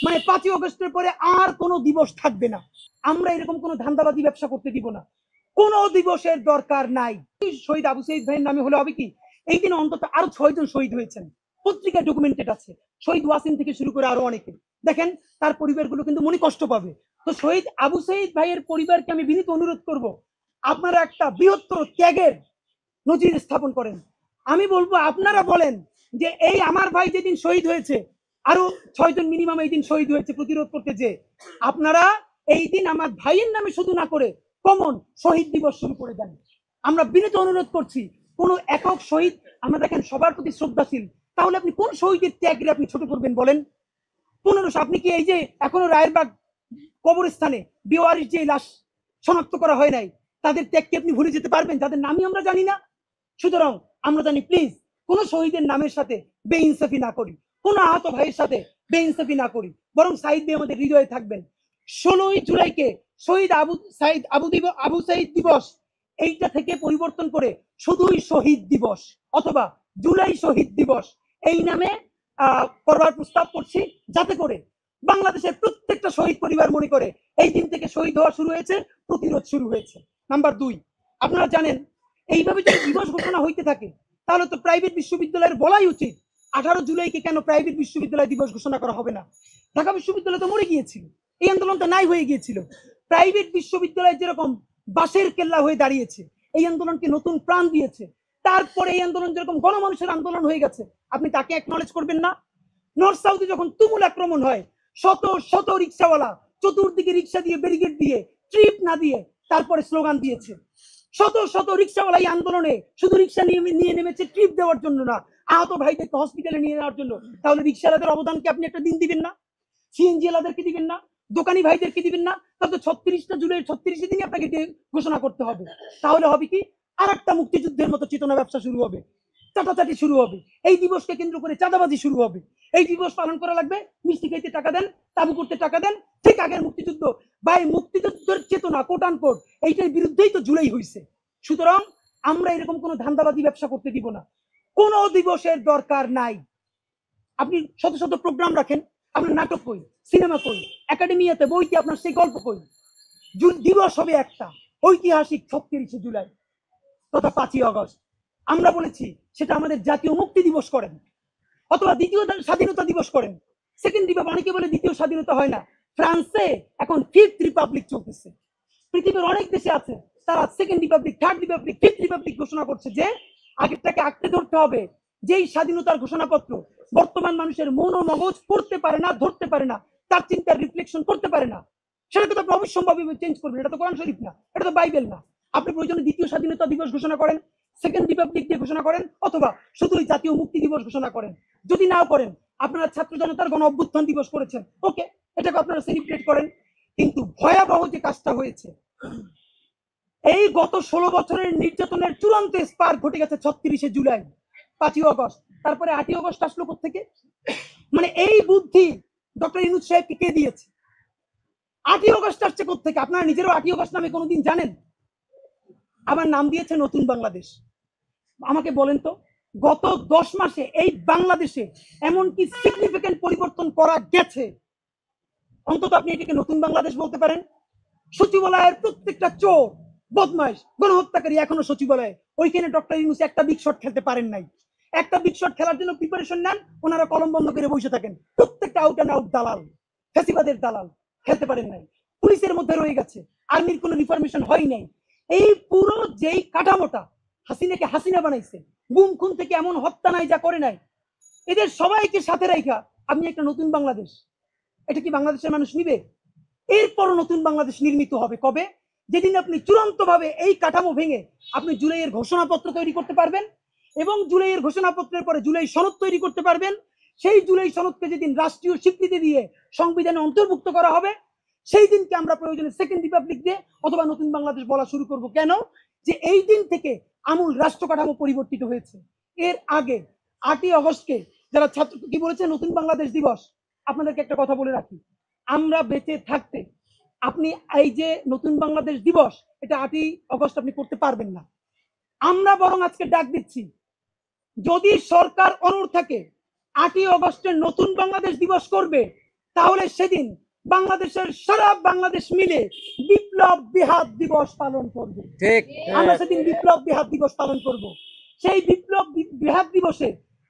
মানে 5ই আগস্টের পরে আর কোনো দিবস থাকবে না। আমরা এরকম কোনো ধান্দাবাজি ব্যবসা করতে দিব না। কোনো দিবসের দরকার নাই। শহীদ আবু সাইদ ভাইয়ের নামে হলে হবে কি, এই দিন অন্তত আরো 6 জন শহীদ হয়েছেন, পত্রিকায় ডকুমেন্টেড আছে। শহীদ ওয়াসিম থেকে শুরু করে আরো অনেকে। দেখেন তার পরিবারগুলো কিন্তু মনে কষ্ট পাবে। তো শহীদ আবু সাইদ ভাইয়ের পরিবারকে আমি বিনীত অনুরোধ করব, আপনারা একটা বৃহত্তর ত্যাগের নজির স্থাপন করেন। আমি বলবো আপনারা বলেন যে এই আমার ভাই যেদিন শহীদ হয়েছে, আরো 6 জন মিনিমাম এই দিন শহীদ হয়েছে প্রতিরোধ করতে, যে আপনারা এই দিন আমার ভাইয়ের নামে শুধু না করে কমন শহীদ দিবস শুরু করে দেন। আমরা বিনীত অনুরোধ করছি, কোন একক শহীদ, আমরা দেখেন সবার প্রতি শ্রদ্ধাশীল, তাহলে আপনি কোন শহীদের ত্যাগকে আপনি ছোট করবেন বলেন? 1500, আপনি কি এই যে এখনো রায়েরবাগ কবরস্থানে বেওয়ারিশ যে লাশ শনাক্ত করা হয় নাই, তাদের ত্যাগকে আপনি ভুলে যেতে পারবেন যাদের নামই আমরা জানি না? সুতরাং আমরা জানি, প্লিজ কোন শহীদের নামের সাথে বেইনসাফি না করি, কোন আহত ভাইয়ের সাথে বেইনসাফি না করি, বরং সাইদ ভাই আমাদের হৃদয়ে থাকবেন। 16ই জুলাইকে শহীদ আবু সাইদ দিবস এইটা থেকে পরিবর্তন করে শুধুই শহীদ দিবস অথবা জুলাই শহীদ দিবস এই নামে করবার প্রস্তাব করছি, যাতে করে বাংলাদেশের প্রত্যেকটা শহীদ পরিবার মনে করে এই দিন থেকে শহীদ হওয়া শুরু হয়েছে, প্রতিরোধ শুরু হয়েছে। নাম্বার 2, আপনারা জানেন এইভাবে যদি দিবস ঘোষণা হইতে থাকে তাহলে তো প্রাইভেট বিশ্ববিদ্যালয়ের বলাই উচিত 18 জুলাইকে কেন প্রাইভেট বিশ্ববিদ্যালয় দিবস ঘোষণা করা হবে না। ঢাকা বিশ্ববিদ্যালয় তো মরে গিয়েছিল, এই আন্দোলনটা নাই হয়ে গিয়েছিল। প্রাইভেট বিশ্ববিদ্যালয় যেরকম বাঁশের কেল্লা হয়ে দাঁড়িয়েছে, এই আন্দোলনকে নতুন প্রাণ দিয়েছে। তারপরে এই আন্দোলন যেরকম গণমানুষের আন্দোলন হয়ে গেছে, আপনি তাকে একনলেজ করবেন না? নর্থ সাউথে যখন তুমুল আক্রমণ হয়, শত শত রিক্সাওয়ালা চতুর্দিকে রিক্সা দিয়ে ব্যারিকেড দিয়ে ট্রিপ না দিয়ে তারপরে স্লোগান দিয়েছে। শত শত রিক্সাওয়ালা এই আন্দোলনে শুধু রিক্সা নিয়ে নেমেছে ট্রিপ দেওয়ার জন্য না, আহত ভাইদেরকে হসপিটালে নিয়ে যাওয়ার জন্য। তাহলে রিক্সাওয়ালাদের অবদানকে আপনি একটা দিন দিবেন না? সিএনজি ওয়ালাদেরকে দিবেন না? দোকানি ভাইদেরকে দিবেন না? তাহলে 36টা জুলাই 36 দিনই আপনাকে ঘোষণা করতে হবে। তাহলে হবে কি, আর একটা মুক্তিযুদ্ধের মতো চেতনা ব্যবসা শুরু হবে, চাটাচাটি শুরু হবে, এই দিবসকে কেন্দ্র করে চাঁদাবাজি শুরু হবে। এই দিবস পালন করা লাগবে, মিষ্টি খাইতে টাকা দেন, তাবু করতে টাকা দেন, ঠিক আগের মুক্তিযুদ্ধ বা এই মুক্তিযুদ্ধের চেতনা কোট আন কোট এইটার বিরুদ্ধেই তো জুলাই হয়েছে। সুতরাং আমরা এরকম কোনো ধান্দাবাজি ব্যবসা করতে দিব না। কোনো দিবসের দরকার নাই। আপনি শত শত প্রোগ্রাম রাখেন, আপনার নাটক কই, সিনেমা কই, একাডেমিয়াতে বইতে আপনার সেই গল্প কই? দিবস হবে একটা, ঐতিহাসিক 36শে জুলাই তথা 5ই আগস্ট। আমরা বলেছি সেটা আমাদের জাতীয় মুক্তি দিবস করেন, অথবা দ্বিতীয় স্বাধীনতা দিবস করেন। সেকেন্ড রিপাবলিক, অনেকে বলে দ্বিতীয় স্বাধীনতা হয় না। ফ্রান্সে এখন 5th রিপাবলিক চলতেছে। পৃথিবীর অনেক দেশে আছে, তারা second Republic, third Republic, 5th Republic ঘোষণা করছে, যে আগেরটাকে আঁকড়ে ধরতে হবে। যেই স্বাধীনতার ঘোষণাপত্র বর্তমান মানুষের মন ও মগজ পড়তে পারে না, ধরতে পারে না, তার চিন্তার রিফ্লেকশন করতে পারে না, সেটাকে তো আপনি অবশ্যম্ভাবী চেঞ্জ করবেন। এটা তো কোরআন শরীফ না, এটা তো বাইবেল না। আপনি প্রয়োজনে দ্বিতীয় স্বাধীনতা দিবস ঘোষণা করেন, সেকেন্ড রিপাবলিক ডে ঘোষণা করেন, অথবা শুধুই জাতীয় মুক্তি দিবস ঘোষণা করেন। যদি নাও করেন, আপনারা ছাত্র জনতার গণ অভ্যুত্থান দিবস করেছেন, ওকে, এটাকে আপনারা সেলিব্রেট করেন। কিন্তু ভয়াবহ যে কাজটা হয়েছে, এই গত 16 বছরের নির্যাতনের চূড়ান্ত স্পার্ক ঘটে গেছে 36শে জুলাই, 5ই আগস্ট, তারপরে 8ই আগস্ট আসলো কোত্থেকে? মানে এই বুদ্ধি ডক্টর ইউনূস সাহেবকে কে দিয়েছে? 8ই আগস্ট আসছে কোত্থেকে? আপনারা নিজেরাও 8ই আগস্ট নামে কোনোদিন জানেন? আবার নাম দিয়েছে নতুন বাংলাদেশ। আমাকে বলেন তো, গত 10 মাসে এই বাংলাদেশে এমন কি সিগনিফিকেন্ট পরিবর্তন করা গেছে অন্তত আপনি এটাকে নতুন বাংলাদেশ বলতে পারেন? সচিবালয়ের প্রত্যেকটা চোর, বদমাইশ, গণহত্যাকারী এখনো সচিবালয়ে। ওইখানে ডক্টর ইউনূস একটা বিগ শট খেলতে পারেন নাই। একটা বিগ শট খেলার জন্য প্রিপারেশন নেন, ওনারা কলম বন্ধ করে বসে থাকেন। প্রত্যেকটা আউট অ্যান্ড আউট দালাল, ফ্যাসিবাদের দালাল, খেলতে পারেন নাই। পুলিশের মধ্যে রয়ে গেছে, আর্মির কোনো রিফরমেশন হয় নাই। এই পুরো যেই কাঠামোটা হাসিনাকে হাসিনা বানাইছে, গুম খুন থেকে এমন হত্যা নাই যা করে নাই, এদের সবাইকে সাথে রাখা আপনি একটা নতুন বাংলাদেশ, এটা কি বাংলাদেশের মানুষ নিবে? এরপর নতুন বাংলাদেশ নির্মিত হবে কবে? যেদিন আপনি চূড়ান্ত ভাবে এই কাঠামো ভেঙে আপনি জুলাইয়ের ঘোষণাপত্র তৈরি করতে পারবেন, এবং জুলাইয়ের ঘোষণাপত্রের পরে জুলাই সনদ তৈরি করতে পারবেন। সেই জুলাই সনদকে যেদিন রাষ্ট্রীয় স্বীকৃতি দিয়ে সংবিধানে অন্তর্ভুক্ত করা হবে, সেই দিনকে আমরা প্রয়োজনে সেকেন্ড রিপাবলিক ডে অথবা নতুন বাংলাদেশ বলা শুরু করব। কেন? যে এই দিন থেকে আমূল রাষ্ট্র কাঠামো পরিবর্তিত হয়েছে। এর আগে 8ই আগস্টকে যারা ছাত্র কি বলেছে নতুন বাংলাদেশ দিবস, আপনাদেরকে একটা কথা বলে রাখি, আমরা বেঁচে থাকতে আপনি এই যে নতুন বাংলাদেশ দিবস, এটা 8ই আগস্ট আপনি করতে পারবেন না। আমরা বরং আজকে ডাক দিচ্ছি, যদি সরকার অনড় থাকে 8ই আগস্টের নতুন বাংলাদেশ দিবস করবে, তাহলে সেদিন বাংলাদেশের সারা বাংলাদেশ মিলে বিপ্লব বিহাত দিবস পালন করবে। ঠিক। আমরা সেদিন বিপ্লব বিহাত দিবস পালন করব। সেই বিপ্লব বিহাত দিবসে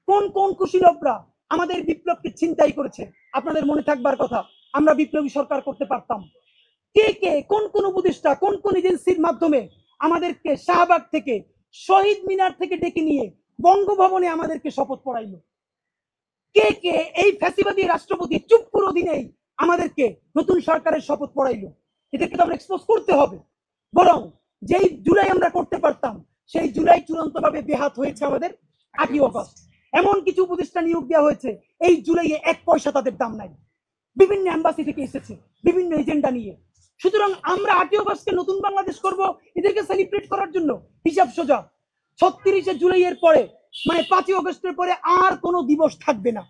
কোন কোন কুশীলবরা আমাদের বিপ্লবকে ছিনতাই করেছে আপনাদের মনে থাকবার কথা। আমরা বিপ্লবী সরকার করতে পারতাম। কে কে কোন কোন উপদেষ্টা কোন কোন এজেন্সির মাধ্যমে আমাদেরকে শাহবাগ থেকে শহীদ মিনার থেকে ডেকে নিয়ে বঙ্গভবনে আমাদেরকে শপথ পড়াইলো। কে কে এই ফ্যাসিবাদী রাষ্ট্রপতি চুপ্পুর অধীনেই আমাদেরকে নতুন সরকারের শপথ পড়াইলো। এদেরকে তো আমরা এক্সপোজ করতে হবে। বরং যেই জুলাই আমরা করতে পারতাম সেই জুলাই চূড়ান্তভাবে বেহাত হয়েছে আমাদের 8ই অগস্ট। এমন কিছু উপদেষ্টা নিয়োগ দেওয়া হয়েছে এই জুলাইয়ে 1 পয়সা তাদের দাম নাই, বিভিন্ন এম্বাসি থেকে এসেছে বিভিন্ন এজেন্ডা নিয়ে। সুতরাং আমরা 8ই অগস্টকে নতুন বাংলাদেশ করব এদেরকে সেলিব্রেট করার জন্য। হিসাব সোজা, 36শে জুলাইয়ের পরে মানে 5ই অগস্টের পরে আর কোনো দিবস থাকবে না।